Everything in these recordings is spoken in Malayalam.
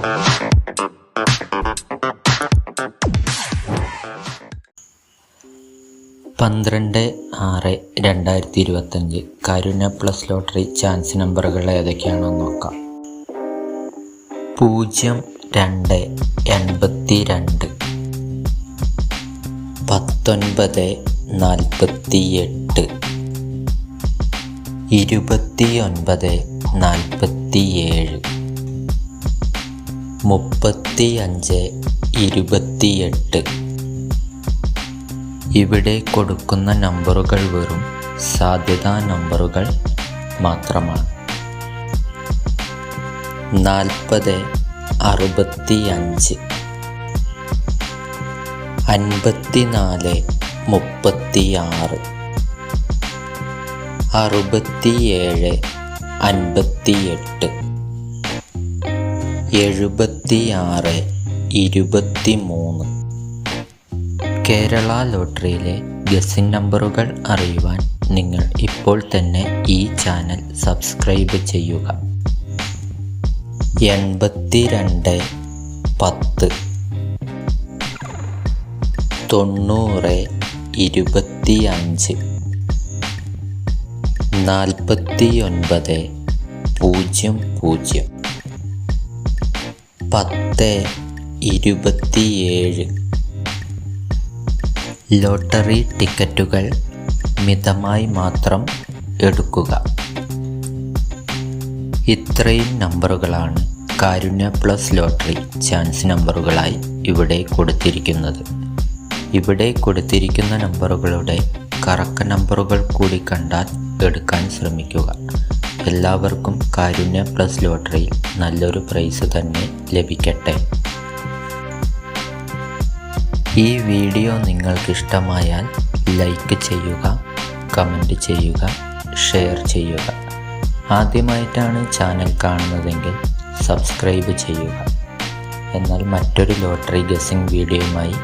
(12/6/2025) കാരുണ്യ പ്ലസ് ലോട്ടറി ചാൻസ് നമ്പറുകൾ ഏതൊക്കെയാണെന്ന് നോക്കാം. 02/82, 19/48, 29/47, 35/28. ഇവിടെ കൊടുക്കുന്ന നമ്പറുകൾ വെറും സാധ്യതാ നമ്പറുകൾ മാത്രമാണ്. 40/65, 54/36, 67/58, 76/23. കേരള ലോട്ടറിയിലെ ഗസിംഗ് നമ്പറുകൾ അറിയുവാൻ നിങ്ങൾ ഇപ്പോൾ തന്നെ ഈ ചാനൽ സബ്സ്ക്രൈബ് ചെയ്യുക. 82/10, 90/25, 49/00, 10/27. ലോട്ടറി ടിക്കറ്റുകൾ മിതമായി മാത്രം എടുക്കുക. ഇത്രയും നമ്പറുകളാണ് കാരുണ്യ പ്ലസ് ലോട്ടറി ചാൻസ് നമ്പറുകളായി ഇവിടെ കൊടുത്തിരിക്കുന്നത്. ഇവിടെ കൊടുത്തിരിക്കുന്ന നമ്പറുകളുടെ കറക്ക നമ്പറുകൾ കൂടി കണ്ടാൽ എടുക്കാൻ ശ്രമിക്കുക. എല്ലാവർക്കും കാരുണ്യ പ്ലസ് ലോട്ടറിയിൽ നല്ലൊരു പ്രൈസ് തന്നെ ലഭിക്കട്ടെ. ഈ വീഡിയോ നിങ്ങൾക്കിഷ്ടമായാൽ ലൈക്ക് ചെയ്യുക, കമൻറ്റ് ചെയ്യുക, ഷെയർ ചെയ്യുക. ആദ്യമായിട്ടാണ് ചാനൽ കാണുന്നതെങ്കിൽ സബ്സ്ക്രൈബ് ചെയ്യുക. എന്നാൽ മറ്റൊരു ലോട്ടറി ഗസിംഗ് വീഡിയോയുമായി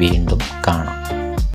വീണ്ടും കാണാം.